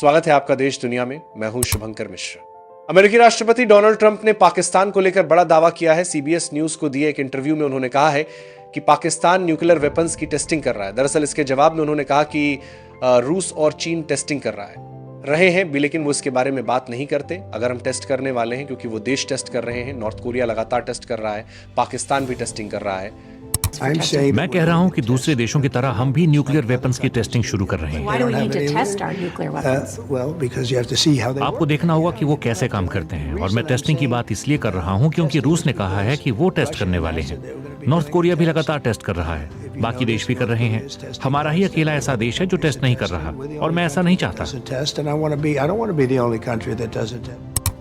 स्वागत है आपका देश दुनिया में। मैं हूं शुभंकर मिश्र। अमेरिकी राष्ट्रपति डोनाल्ड ट्रंप ने पाकिस्तान को लेकर बड़ा दावा किया है। सीबीएस न्यूज को दिए एक इंटरव्यू में उन्होंने कहा है कि पाकिस्तान न्यूक्लियर वेपन्स की टेस्टिंग कर रहा है। दरअसल इसके जवाब में उन्होंने कहा कि रूस और चीन टेस्टिंग कर रहे हैं भी, लेकिन वो इसके बारे में बात नहीं करते। अगर हम टेस्ट करने वाले हैं, क्योंकि वो देश टेस्ट कर रहे हैं, नॉर्थ कोरिया लगातार टेस्ट कर रहा है, पाकिस्तान भी टेस्टिंग कर रहा है। मैं कह रहा हूं कि दूसरे देशों की तरह हम भी न्यूक्लियर वेपन्स की टेस्टिंग शुरू कर रहे हैं। आपको देखना होगा कि वो कैसे काम करते हैं, और मैं टेस्टिंग की बात इसलिए कर रहा हूं क्योंकि रूस ने कहा है कि वो टेस्ट करने वाले हैं। नॉर्थ कोरिया भी लगातार टेस्ट कर रहा है, बाकी देश भी कर रहे हैं। हमारा ही अकेला ऐसा देश है जो टेस्ट नहीं कर रहा, और मैं ऐसा नहीं चाहता।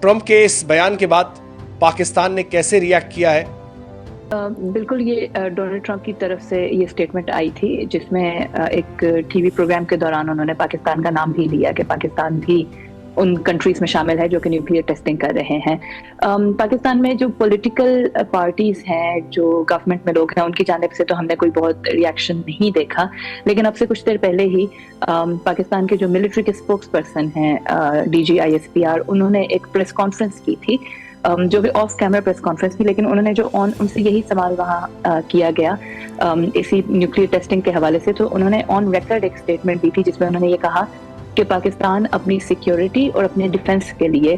ट्रंप के इस बयान के बाद पाकिस्तान ने कैसे रिएक्ट किया है? बिल्कुल, ये डोनाल्ड ट्रंप की तरफ से ये स्टेटमेंट आई थी, जिसमें एक टीवी प्रोग्राम के दौरान उन्होंने पाकिस्तान का नाम भी लिया कि पाकिस्तान भी उन कंट्रीज में शामिल है जो कि न्यूक्लियर टेस्टिंग कर रहे हैं। पाकिस्तान में जो पॉलिटिकल पार्टीज हैं, जो गवर्नमेंट में लोग हैं, उनकी जानिब से तो हमने कोई बहुत रिएक्शन नहीं देखा। लेकिन अब से कुछ देर पहले ही पाकिस्तान के जो मिलिट्री के स्पोक्स पर्सन हैं, DG ISPR, उन्होंने एक प्रेस कॉन्फ्रेंस की थी, जो कि ऑफ कैमरा प्रेस कॉन्फ्रेंस थी, लेकिन उन्होंने जो उनसे यही सवाल वहाँ किया गया इसी न्यूक्लियर टेस्टिंग के हवाले से, तो उन्होंने ऑन रिकॉर्ड एक स्टेटमेंट दी थी जिसमें उन्होंने ये कहा कि पाकिस्तान अपनी सिक्योरिटी और अपने डिफेंस के लिए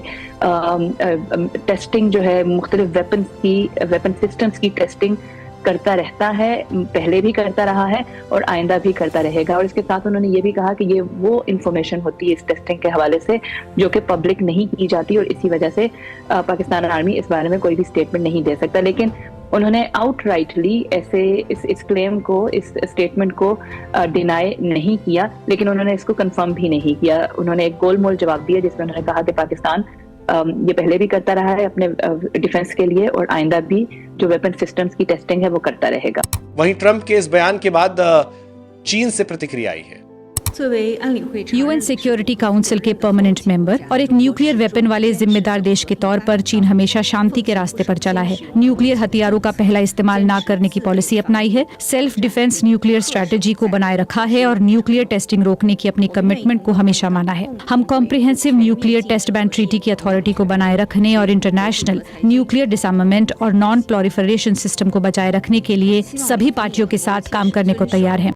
टेस्टिंग जो है, मुख्तलिफ वेपन सिस्टम्स की टेस्टिंग करता रहता है, पहले भी करता रहा है और आइंदा भी करता रहेगा। और इसके साथ उन्होंने ये भी कहा कि ये वो इंफॉर्मेशन होती है इस टेस्टिंग के हवाले से जो कि पब्लिक नहीं की जाती, और इसी वजह से पाकिस्तान आर्मी इस बारे में कोई भी स्टेटमेंट नहीं दे सकता। लेकिन उन्होंने आउटराइटली ऐसे इस क्लेम को, इस स्टेटमेंट को डिनाई नहीं किया, लेकिन उन्होंने इसको कंफर्म भी नहीं किया। उन्होंने एक गोलमोल जवाब दिया जिसमें उन्होंने कहा कि पाकिस्तान ये पहले भी करता रहा है अपने डिफेंस के लिए, और आइंदा भी जो वेपन सिस्टम्स की टेस्टिंग है वो करता रहेगा। वहीं ट्रंप के इस बयान के बाद चीन से प्रतिक्रिया आई है। UN सिक्योरिटी काउंसिल के परमानेंट मेंबर और एक न्यूक्लियर वेपन वाले जिम्मेदार देश के तौर पर चीन हमेशा शांति के रास्ते पर चला है। न्यूक्लियर हथियारों का पहला इस्तेमाल न करने की पॉलिसी अपनाई है, सेल्फ डिफेंस न्यूक्लियर स्ट्रेटेजी को बनाए रखा है और न्यूक्लियर टेस्टिंग रोकने की अपनी कमिटमेंट को हमेशा माना है। हम comprehensive nuclear test ban treaty की अथॉरिटी को बनाए रखने और इंटरनेशनल न्यूक्लियर डिसआर्मामेंट और नॉन प्रोलिफरेशन सिस्टम को बचाए रखने के लिए सभी पार्टियों के साथ काम करने को तैयार हैं।